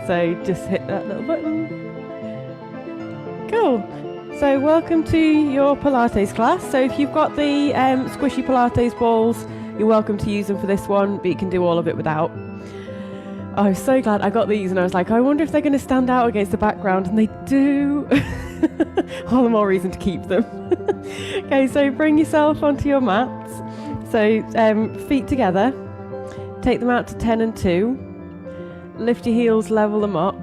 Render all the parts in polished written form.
So just hit that little button. Cool. So welcome to your Pilates class. So if you've got the squishy Pilates balls, you're welcome to use them for this one, but you can do all of it without. Oh, I'm so glad I got these, and I was like, I wonder if they're going to stand out against the background, and they do. All the more reason to keep them. Okay, so bring yourself onto your mats. So feet together, take them out to 10 and 2, lift your heels, level them up,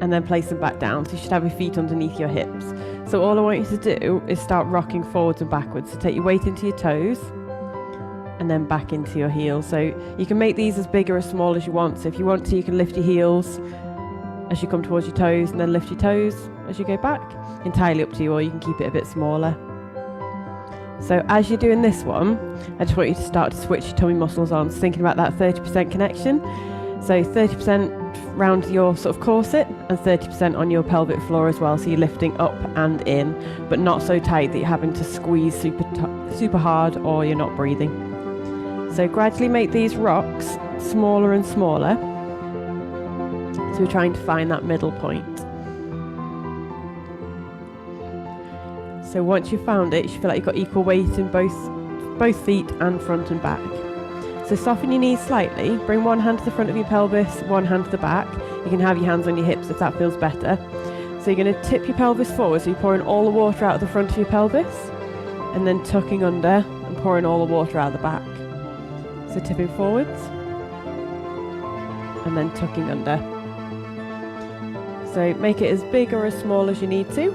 and then place them back down. So you should have your feet underneath your hips. So all I want you to do is start rocking forwards and backwards. So take your weight into your toes, and then back into your heels. So you can make these as big or as small as you want. So if you want to, you can lift your heels as you come towards your toes, and then lift your toes as you go back. Entirely up to you, or you can keep it a bit smaller. So as you're doing this one, I just want you to start to switch your tummy muscles on. So thinking about that 30% connection. So 30% round your sort of corset and 30% on your pelvic floor as well. So you're lifting up and in, but not so tight that you're having to squeeze super hard or you're not breathing. So gradually make these rocks smaller and smaller. So we're trying to find that middle point. So once you've found it, you should feel like you've got equal weight in both feet and front and back. So soften your knees slightly, bring one hand to the front of your pelvis, one hand to the back. You can have your hands on your hips if that feels better. So you're going to tip your pelvis forward, so you're pouring all the water out of the front of your pelvis, and then tucking under and pouring all the water out of the back. So tipping forwards, and then tucking under. So make it as big or as small as you need to.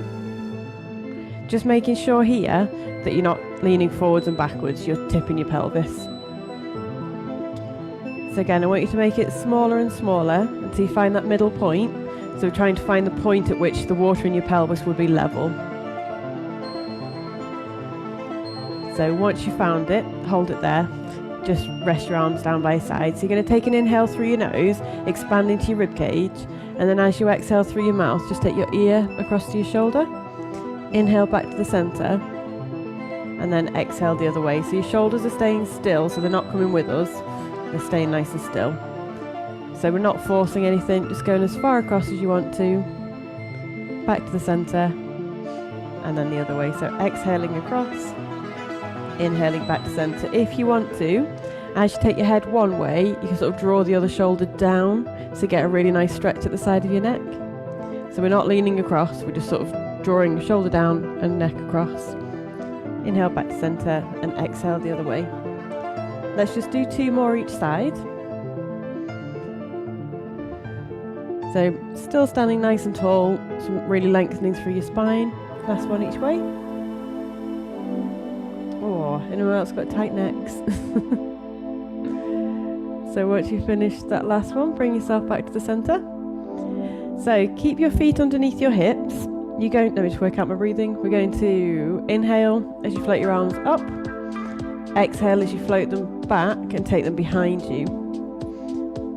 Just making sure here that you're not leaning forwards and backwards, you're tipping your pelvis. So again, I want you to make it smaller and smaller until you find that middle point. So we're trying to find the point at which the water in your pelvis would be level. So once you've found it, hold it there. Just rest your arms down by your sides. So you're going to take an inhale through your nose, expand into your rib cage, and then as you exhale through your mouth, just take your ear across to your shoulder. Inhale back to the center, and then exhale the other way. So your shoulders are staying still, so they're not coming with us. They're staying nice and still. So we're not forcing anything, just going as far across as you want to. Back to the center, and then the other way. So exhaling across, inhaling back to center. If you want to, as you take your head one way, you can sort of draw the other shoulder down to get a really nice stretch at the side of your neck. So we're not leaning across, we're just sort of drawing the shoulder down and neck across. Inhale back to center and exhale the other way. Let's just do 2 more each side. So still standing nice and tall, some really lengthening through your spine. Last one each way. Oh, anyone else got tight necks? So once you've finished that last one, bring yourself back to the center. So keep your feet underneath your hips. Let me just work out my breathing. We're going to inhale as you float your arms up. Exhale as you float them back and take them behind you.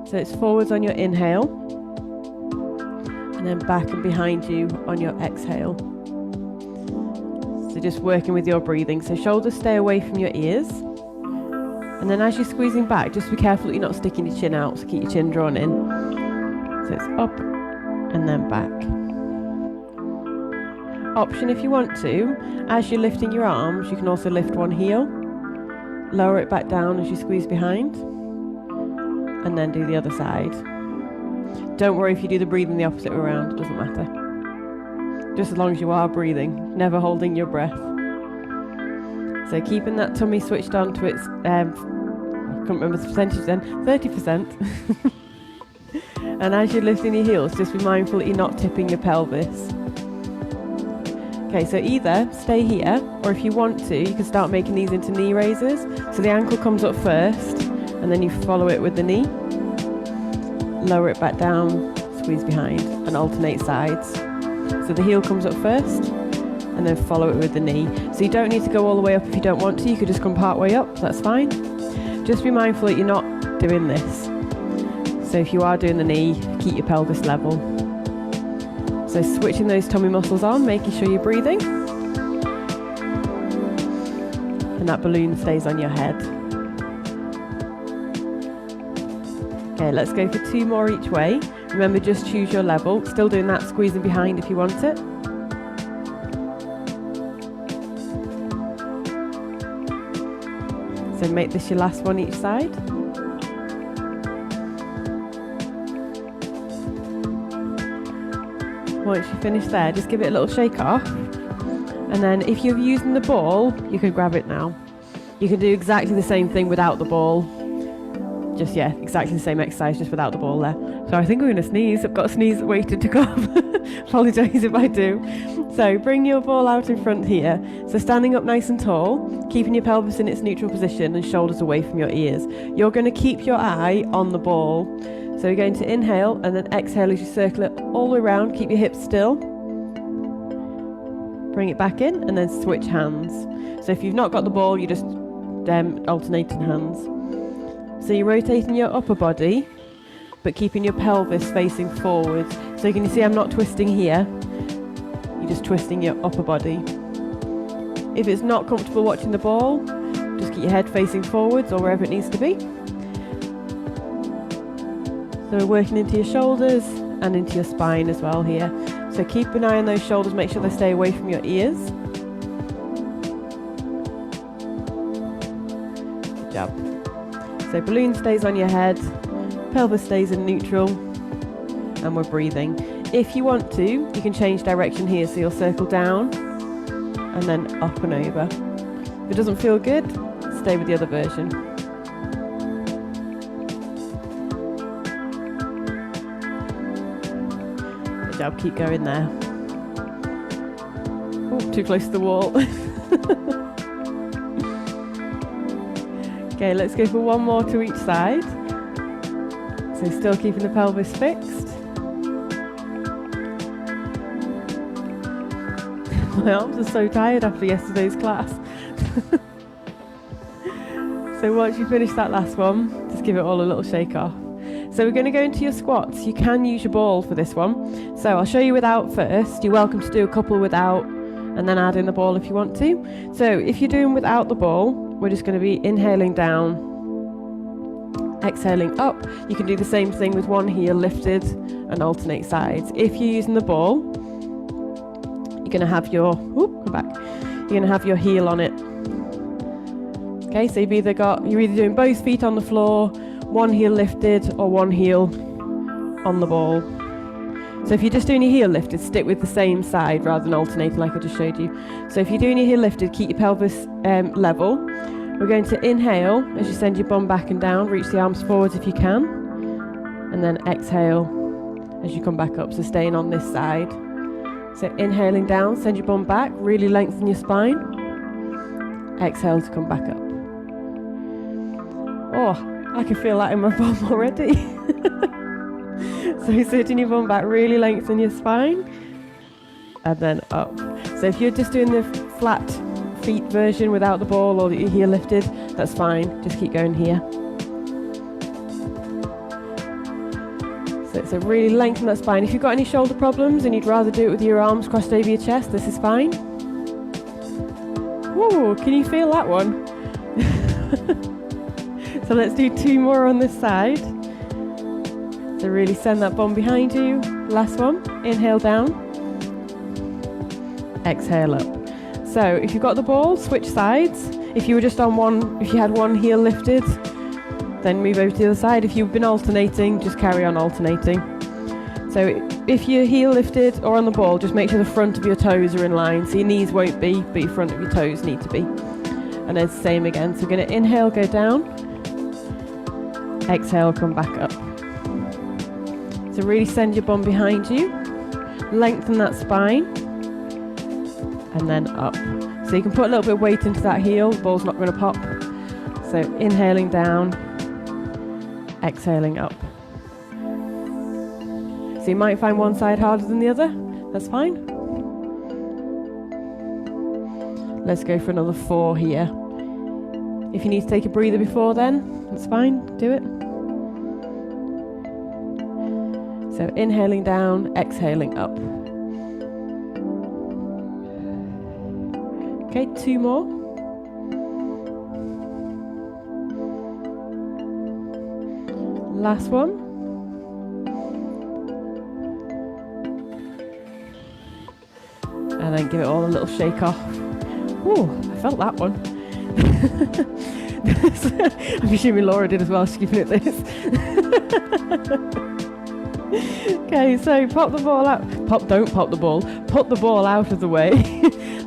So it's forwards on your inhale, and then back and behind you on your exhale. So just working with your breathing. So shoulders stay away from your ears. And then as you're squeezing back, just be careful that you're not sticking your chin out, so keep your chin drawn in. So it's up and then back. Option if you want to, as you're lifting your arms, you can also lift one heel, lower it back down as you squeeze behind, and then do the other side. Don't worry if you do the breathing the opposite way around, it doesn't matter. Just as long as you are breathing, never holding your breath. So keeping that tummy switched on to its, I can't remember the percentage then, 30%. And as you're lifting your heels, just be mindful that you're not tipping your pelvis. Okay, so either stay here, or if you want to, you can start making these into knee raises. So the ankle comes up first, and then you follow it with the knee. Lower it back down, squeeze behind, and alternate sides. So the heel comes up first, and then follow it with the knee. So you don't need to go all the way up if you don't want to. You could just come part way up, that's fine. Just be mindful that you're not doing this. So if you are doing the knee, keep your pelvis level. So switching those tummy muscles on, making sure you're breathing. And that balloon stays on your head. Okay, let's go for 2 more each way. Remember, just choose your level. Still doing that, squeezing behind if you want it. So make this your last one each side. Once you finish there, just give it a little shake off. And then if you're using the ball, you can grab it now. You can do exactly the same thing without the ball. Just, yeah, exactly the same exercise, just without the ball there. So I think I'm going to sneeze. I've got a sneeze waiting to come. Apologise if I do. So bring your ball out in front here. So standing up nice and tall, keeping your pelvis in its neutral position and shoulders away from your ears. You're going to keep your eye on the ball. So you're going to inhale and then exhale as you circle it all the way around. Keep your hips still. Bring it back in and then switch hands. So if you've not got the ball, you just alternating hands. So you're rotating your upper body, but keeping your pelvis facing forward. So you can see I'm not twisting here. You're just twisting your upper body. If it's not comfortable watching the ball, just keep your head facing forwards or wherever it needs to be. So we're working into your shoulders and into your spine as well here. So keep an eye on those shoulders, make sure they stay away from your ears. Good job. So balloon stays on your head, pelvis stays in neutral, and we're breathing. If you want to, you can change direction here, so you'll circle down and then up and over. If it doesn't feel good, stay with the other version. Good job, keep going there. Oh, too close to the wall. Okay, let's go for one more to each side. So still keeping the pelvis fixed. My arms are so tired after yesterday's class. So once you finish that last one, just give it all a little shake off. So we're going to go into your squats. You can use your ball for this one. So I'll show you without first. You're welcome to do a couple without and then add in the ball if you want to. So if you're doing without the ball, we're just going to be inhaling down, exhaling up. You can do the same thing with one heel lifted and alternate sides. If you're using the ball, you're going to have your, come back. You're going to have your heel on it. Okay, so you're either doing both feet on the floor, one heel lifted or one heel on the ball. So if you're just doing your heel lifted, stick with the same side rather than alternating like I just showed you. So if you're doing your heel lifted, keep your pelvis level. We're going to inhale as you send your bum back and down, reach the arms forwards if you can, and then exhale as you come back up, so staying on this side. So inhaling down, send your bum back, really lengthen your spine, exhale to come back up. Oh, I can feel that in my bum already. So sitting your bum back, really lengthen your spine, and then up. So if you're just doing the flat feet version without the ball or your heel lifted, that's fine. Just keep going here. So really lengthen that spine. If you've got any shoulder problems and you'd rather do it with your arms crossed over your chest, this is fine. Whoa, can you feel that one? So let's do two more on this side. So really send that bum behind you. Last one, inhale down, exhale up. So if you've got the ball, switch sides. If you were just on one, if you had one heel lifted, then move over to the other side. If you've been alternating, just carry on alternating. So if you're heel lifted or on the ball, just make sure the front of your toes are in line. So your knees won't be, but your front of your toes need to be. And then same again. So we're going to inhale, go down. Exhale, come back up. So really send your bum behind you. Lengthen that spine. And then up. So you can put a little bit of weight into that heel. The ball's not going to pop. So inhaling down. Exhaling up. So you might find one side harder than the other. That's fine. Let's go for another 4 here. If you need to take a breather before then, that's fine. Do it. So inhaling down, exhaling up. Okay, 2 more. Last one. And then give it all a little shake off. Ooh, I felt that one. I'm assuming Laura did as well, she's keeping it this. Okay, so pop the ball out. Don't pop the ball. Put the ball out of the way.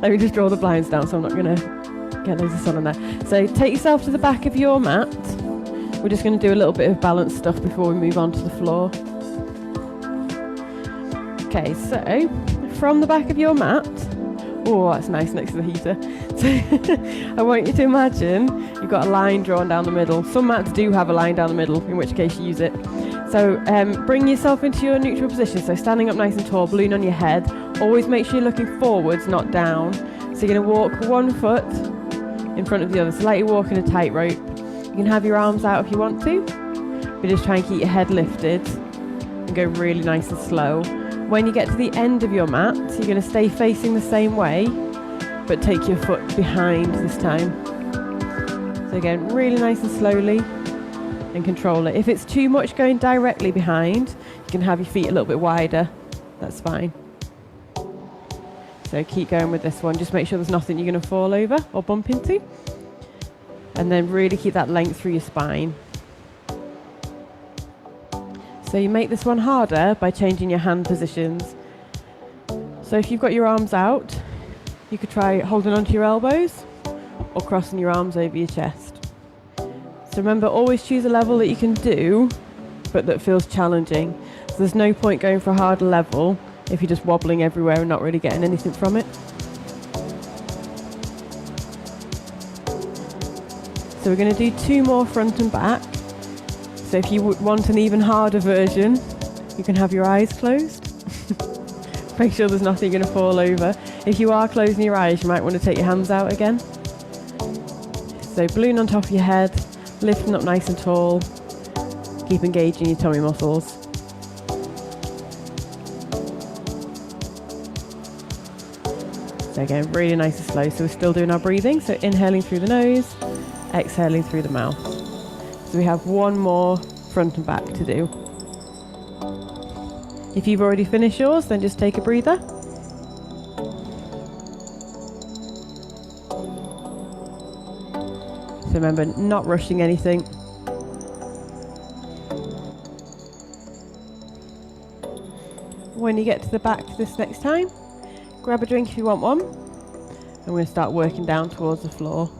Let me just draw the blinds down so I'm not going to get loads of sun on there. So take yourself to the back of your mat. We're just going to do a little bit of balance stuff before we move on to the floor. Okay, so from the back of your mat, oh, that's nice next to the heater. So I want you to imagine you've got a line drawn down the middle. Some mats do have a line down the middle, in which case you use it. So bring yourself into your neutral position. So standing up nice and tall, balloon on your head. Always make sure you're looking forwards, not down. So you're going to walk one foot in front of the other. So like you're walking a tightrope. You can have your arms out if you want to, but just try and keep your head lifted and go really nice and slow. When you get to the end of your mat, you're going to stay facing the same way, but take your foot behind this time. So again, really nice and slowly, and control it. If it's too much going directly behind, you can have your feet a little bit wider. That's fine. So keep going with this one. Just make sure there's nothing you're going to fall over or bump into. And then really keep that length through your spine. So you make this one harder by changing your hand positions. So if you've got your arms out, you could try holding onto your elbows or crossing your arms over your chest. So remember, always choose a level that you can do, but that feels challenging. So there's no point going for a harder level if you're just wobbling everywhere and not really getting anything from it. So we're going to do 2 more front and back. So if you want an even harder version, you can have your eyes closed. Make sure there's nothing going to fall over. If you are closing your eyes, you might want to take your hands out again. So balloon on top of your head, lifting up nice and tall. Keep engaging your tummy muscles. So again, really nice and slow. So we're still doing our breathing. So inhaling through the nose, exhaling through the mouth. So we have 1 more front and back to do. If you've already finished yours, then just take a breather. So remember, not rushing anything. When you get to the back this next time, grab a drink if you want one. And we're going to start working down towards the floor.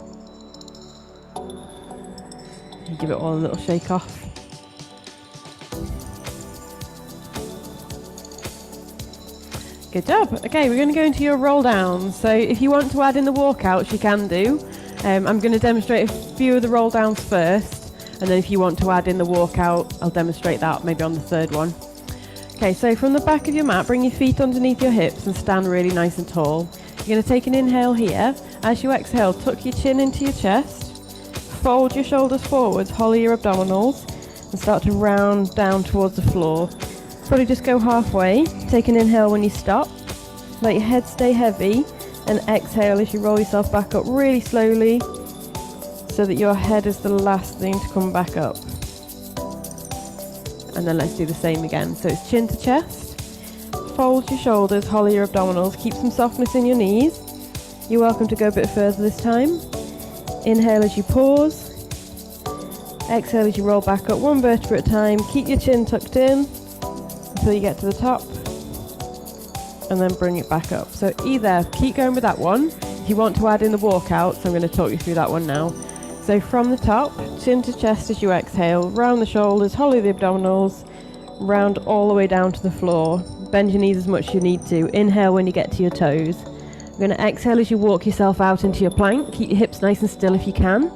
And give it all a little shake off. Good job. Okay, we're going to go into your roll downs. So if you want to add in the walkouts, you can do. I'm going to demonstrate a few of the roll downs first, and then if you want to add in the walkout, I'll demonstrate that maybe on the 3rd one. Okay, so from the back of your mat, bring your feet underneath your hips and stand really nice and tall. You're going to take an inhale here. As you exhale, tuck your chin into your chest. Fold your shoulders forwards, hollow your abdominals, and start to round down towards the floor. Probably just go halfway. Take an inhale when you stop. Let your head stay heavy, and exhale as you roll yourself back up really slowly, so that your head is the last thing to come back up. And then let's do the same again. So it's chin to chest. Fold your shoulders, hollow your abdominals, keep some softness in your knees. You're welcome to go a bit further this time. Inhale as you pause. Exhale as you roll back up 1 vertebra at a time. Keep your chin tucked in until you get to the top, and then bring it back up. So either keep going with that one. If you want to add in the walkouts, I'm going to talk you through that one now. So from the top, chin to chest as you exhale, round the shoulders, hollow the abdominals, round all the way down to the floor. Bend your knees as much as you need to. Inhale when you get to your toes. You're going to exhale as you walk yourself out into your plank. Keep your hips nice and still if you can.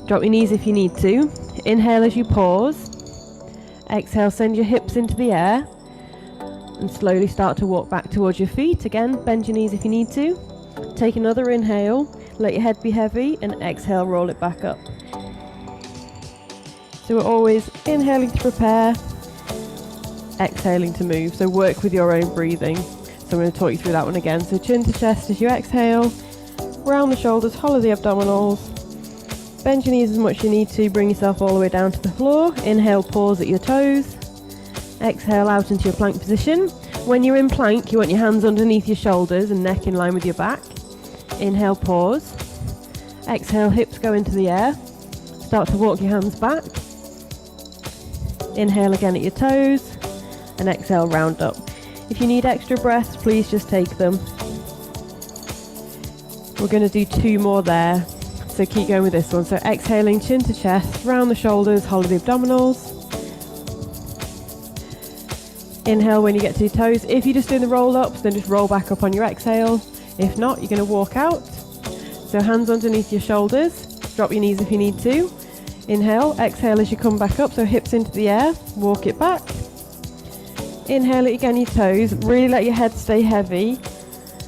Drop your knees if you need to. Inhale as you pause. Exhale, send your hips into the air. And slowly start to walk back towards your feet. Again, bend your knees if you need to. Take another inhale. Let your head be heavy. And exhale, roll it back up. So we're always inhaling to prepare, exhaling to move. So work with your own breathing. So I'm going to talk you through that one again. So chin to chest as you exhale, round the shoulders, hollow the abdominals, bend your knees as much as you need to, bring yourself all the way down to the floor. Inhale, pause at your toes, exhale out into your plank position. When you're in plank, you want your hands underneath your shoulders and neck in line with your back. Inhale, pause. Exhale, hips go into the air. Start to walk your hands back. Inhale again at your toes. And exhale, round up. If you need extra breaths, please just take them. We're going to do 2 more there. So keep going with this one. So exhaling, chin to chest, round the shoulders, hollow the abdominals. Inhale when you get to your toes. If you're just doing the roll ups, then just roll back up on your exhale. If not, you're going to walk out. So hands underneath your shoulders. Drop your knees if you need to. Inhale, exhale as you come back up. So hips into the air, walk it back. Inhale it again, your toes. Really let your head stay heavy.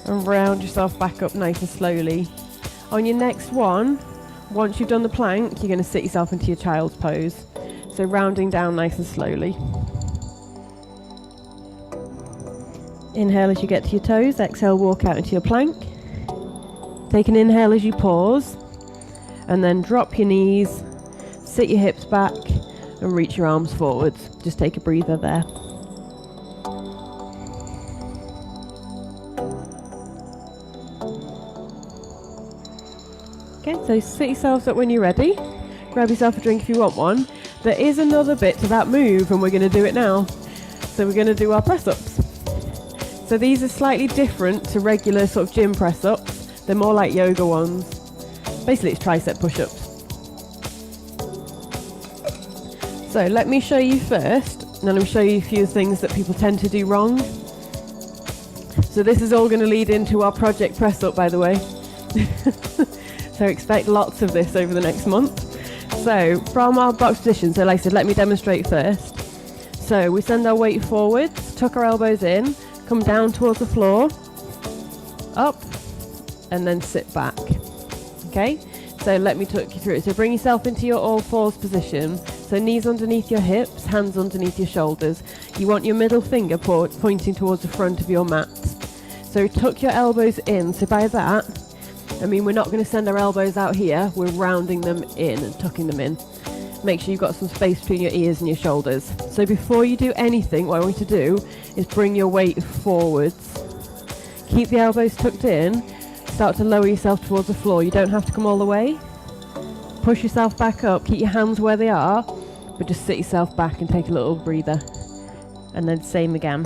And round yourself back up nice and slowly. On your next one, once you've done the plank, you're going to sit yourself into your child's pose. So rounding down nice and slowly. Inhale as you get to your toes. Exhale, walk out into your plank. Take an inhale as you pause. And then drop your knees, sit your hips back, and reach your arms forwards. Just take a breather there. Okay, so sit yourselves up when you're ready. Grab yourself a drink if you want one. There is another bit to that move and we're going to do it now. So we're going to do our press-ups. So these are slightly different to regular sort of gym press-ups. They're more like yoga ones. Basically it's tricep push-ups. So let me show you first, and then I'll show you a few things that people tend to do wrong. So this is all going to lead into our project press-up, by the way. So expect lots of this over the next month. So from our box position, so like I said, let me demonstrate first. So we send our weight forwards, tuck our elbows in, come down towards the floor, up, and then sit back. Okay, so let me talk you through it. So bring yourself into your all fours position. So knees underneath your hips, hands underneath your shoulders. You want your middle finger pointing towards the front of your mat. So tuck your elbows in. So by that, I mean, we're not going to send our elbows out here, we're rounding them in and tucking them in. Make sure you've got some space between your ears and your shoulders. So before you do anything, what I want you to do is bring your weight forwards. Keep the elbows tucked in, start to lower yourself towards the floor. You don't have to come all the way. Push yourself back up, keep your hands where they are, but just sit yourself back and take a little breather. And then same again.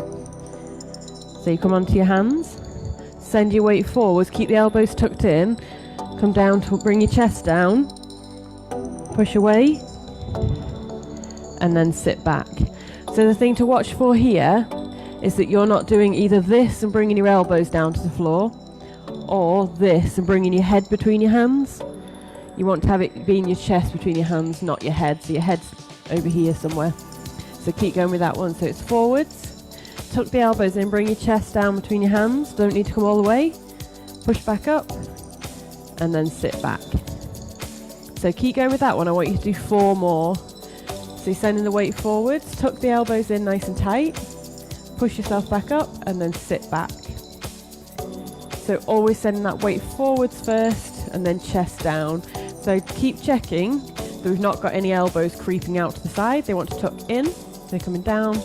So you come onto your hands. Send your weight forwards, keep the elbows tucked in, come down to bring your chest down, push away, and then sit back. So the thing to watch for here is that you're not doing either this and bringing your elbows down to the floor, or this and bringing your head between your hands. You want to have it be in your chest between your hands, not your head, so your head's over here somewhere. So keep going with that one. So it's forwards. Tuck the elbows in, bring your chest down between your hands. Don't need to come all the way. Push back up and then sit back. So keep going with that one. I want you to do 4 more. So you're sending the weight forwards, tuck the elbows in nice and tight, push yourself back up and then sit back. So always sending that weight forwards first and then chest down. So keep checking that we've not got any elbows creeping out to the side. They want to tuck in, they're coming down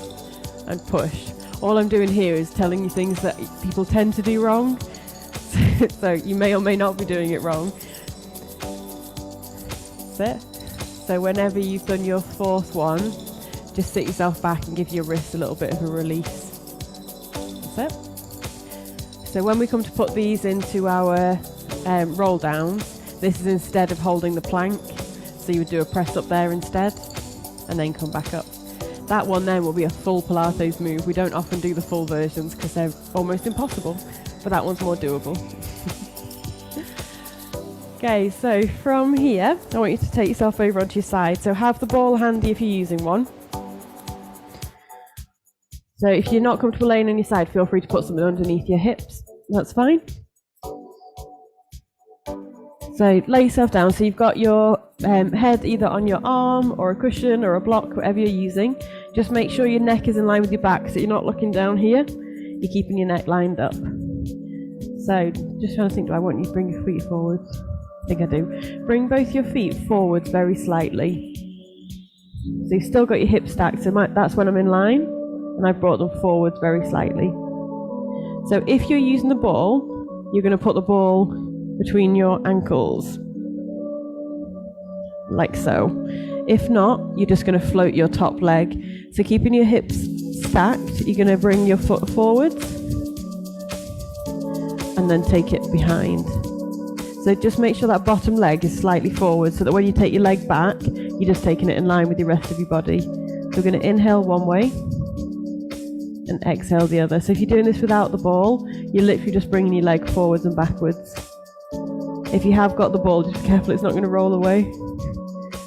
and push. All I'm doing here is telling you things that people tend to do wrong. So you may or may not be doing it wrong. That's it. So whenever you've done your 4th one, just sit yourself back and give your wrist a little bit of a release. That's it. So when we come to put these into our roll downs, this is instead of holding the plank. So you would do a press up there instead and then come back up. That one then will be a full Pilates move. We don't often do the full versions because they're almost impossible, but that one's more doable. Okay, so from here, I want you to take yourself over onto your side. So have the ball handy if you're using one. So if you're not comfortable laying on your side, feel free to put something underneath your hips. That's fine. So lay yourself down. So you've got your head either on your arm or a cushion or a block, whatever you're using. Just make sure your neck is in line with your back, so you're not looking down here. You're keeping your neck lined up. So just trying to think, do I want you to bring your feet forwards? I think I do. Bring both your feet forwards very slightly. So you've still got your hips stacked, so that's when I'm in line. and I've brought them forwards very slightly. So if you're using the ball, you're going to put the ball between your ankles, like so. If not, you're just going to float your top leg. So keeping your hips stacked, you're going to bring your foot forwards and then take it behind. So just make sure that bottom leg is slightly forward so that when you take your leg back, you're just taking it in line with the rest of your body. So we're going to inhale one way and exhale the other. So if you're doing this without the ball, you're literally just bringing your leg forwards and backwards. If you have got the ball, just be careful it's not going to roll away.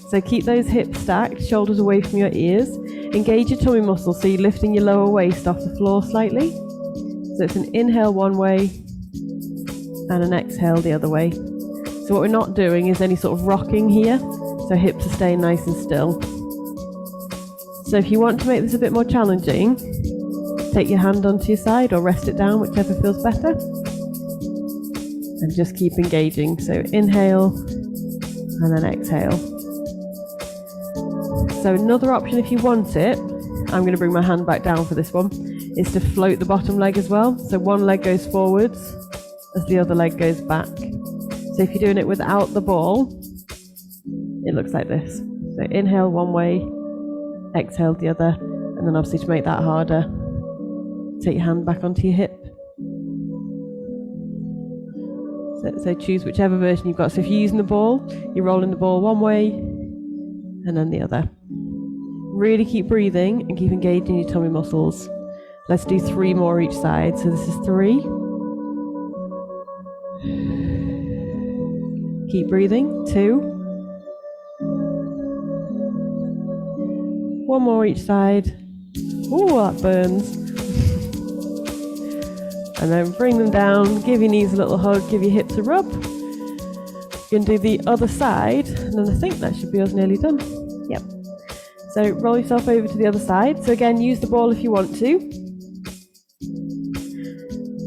So keep those hips stacked, shoulders away from your ears. Engage your tummy muscles so you're lifting your lower waist off the floor slightly. So it's an inhale one way and an exhale the other way. So what we're not doing is any sort of rocking here, so hips are staying nice and still. So if you want to make this a bit more challenging, take your hand onto your side or rest it down, whichever feels better. And just keep engaging. So inhale and then exhale. So another option if you want it, I'm going to bring my hand back down for this one, is to float the bottom leg as well. So one leg goes forwards as the other leg goes back. So if you're doing it without the ball, it looks like this. So inhale one way, exhale the other, and then obviously to make that harder, take your hand back onto your hip. So choose whichever version you've got. So if you're using the ball, you're rolling the ball one way and then the other. Really keep breathing and keep engaging your tummy muscles. Let's do 3 more each side. So this is 3. Keep breathing. 2. 1 more each side. Ooh, that burns. And then bring them down, give your knees a little hug, give your hips a rub. You can do the other side, and then I think that should be us nearly done. Yep. So roll yourself over to the other side. So again, use the ball if you want to.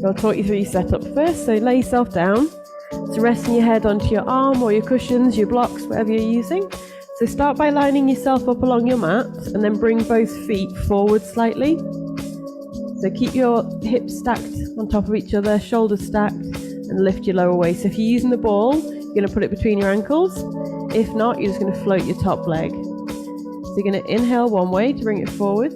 So I'll talk you through your setup first. So lay yourself down. So resting your head onto your arm or your cushions, your blocks, whatever you're using. So start by lining yourself up along your mat, and then bring both feet forward slightly. So keep your hips stacked on top of each other, shoulders stacked, and lift your lower waist. So if you're using the ball, you're going to put it between your ankles. If not, you're just going to float your top leg. So you're going to inhale one way to bring it forward.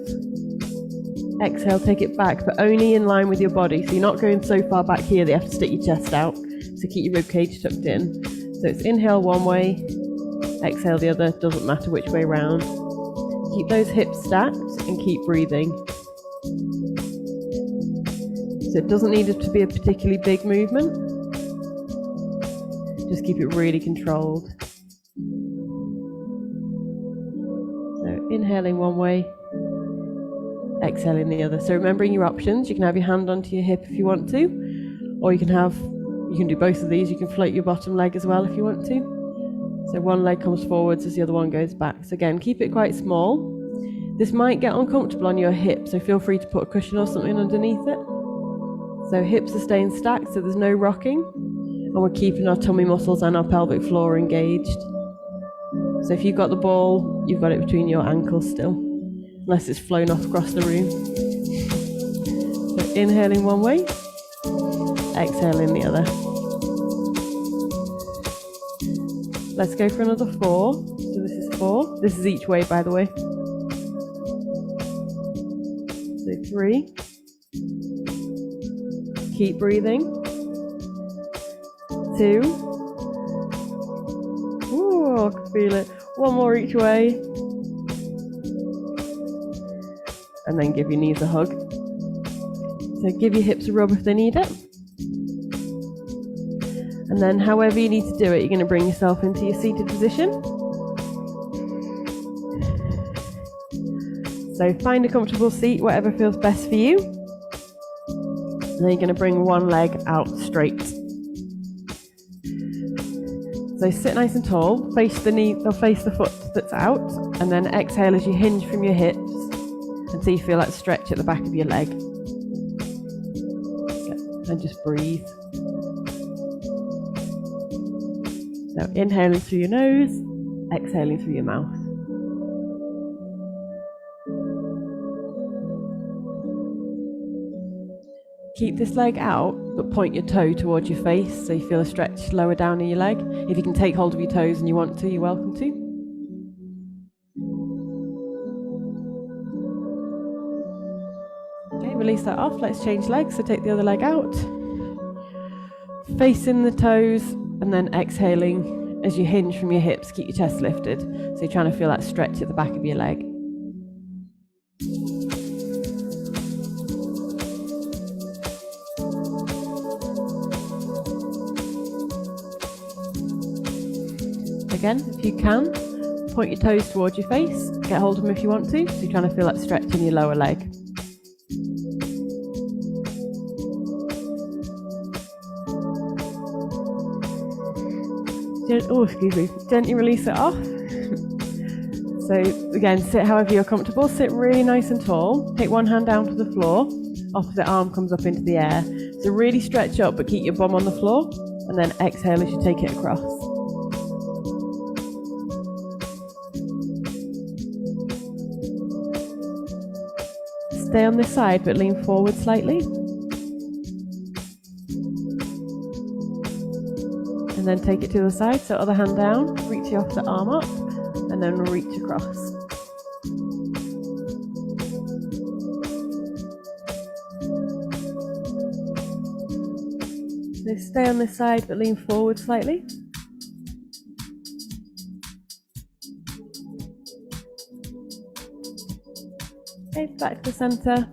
Exhale, take it back, but only in line with your body. So you're not going so far back here that you have to stick your chest out. So keep your rib cage tucked in. So it's inhale one way, exhale the other, doesn't matter which way round. Keep those hips stacked and keep breathing. So it doesn't need it to be a particularly big movement. Just keep it really controlled. So inhaling one way, exhaling the other. So remembering your options, you can have your hand onto your hip if you want to, or you can do both of these. You can float your bottom leg as well if you want to. So one leg comes forwards as the other one goes back. So again, keep it quite small. This might get uncomfortable on your hip, so feel free to put a cushion or something underneath it. So hips are staying stacked, so there's no rocking, and we're keeping our tummy muscles and our pelvic floor engaged. So if you've got the ball, you've got it between your ankles still, unless it's flown off across the room. So inhaling one way, exhaling the other. Let's go for another 4. So this is 4. This is each way, by the way. So 3. Keep breathing. 2. Ooh, I can feel it. 1 more each way. And then give your knees a hug. So give your hips a rub if they need it. And then however you need to do it, you're going to bring yourself into your seated position. So find a comfortable seat, whatever feels best for you. And then you're going to bring one leg out straight. So sit nice and tall, face the knee or face the foot that's out, and then exhale as you hinge from your hips until you feel that stretch at the back of your leg. And just breathe. So inhaling through your nose, exhaling through your mouth. Keep this leg out, but point your toe towards your face so you feel a stretch lower down in your leg. If you can take hold of your toes and you want to, you're welcome to. Okay, release that off. Let's change legs. So take the other leg out. Facing the toes and then exhaling as you hinge from your hips. Keep your chest lifted. So you're trying to feel that stretch at the back of your leg. Again, if you can, point your toes towards your face, get hold of them if you want to, so you're trying to feel that stretch in your lower leg. Gently release it off. So again, sit however you're comfortable, sit really nice and tall, take one hand down to the floor, opposite arm comes up into the air. So really stretch up but keep your bum on the floor, and then exhale as you take it across. Stay on this side but lean forward slightly. And then take it to the side, so other hand down, reach your opposite arm up, and then reach across. So stay on this side but lean forward slightly. Okay, back to the centre.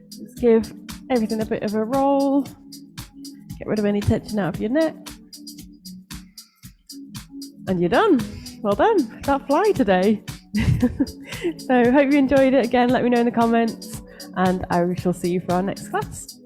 Just give everything a bit of a roll. Get rid of any tension out of your neck. And you're done. Well done. That fly today. So hope you enjoyed it. Again, let me know in the comments, and I shall see you for our next class.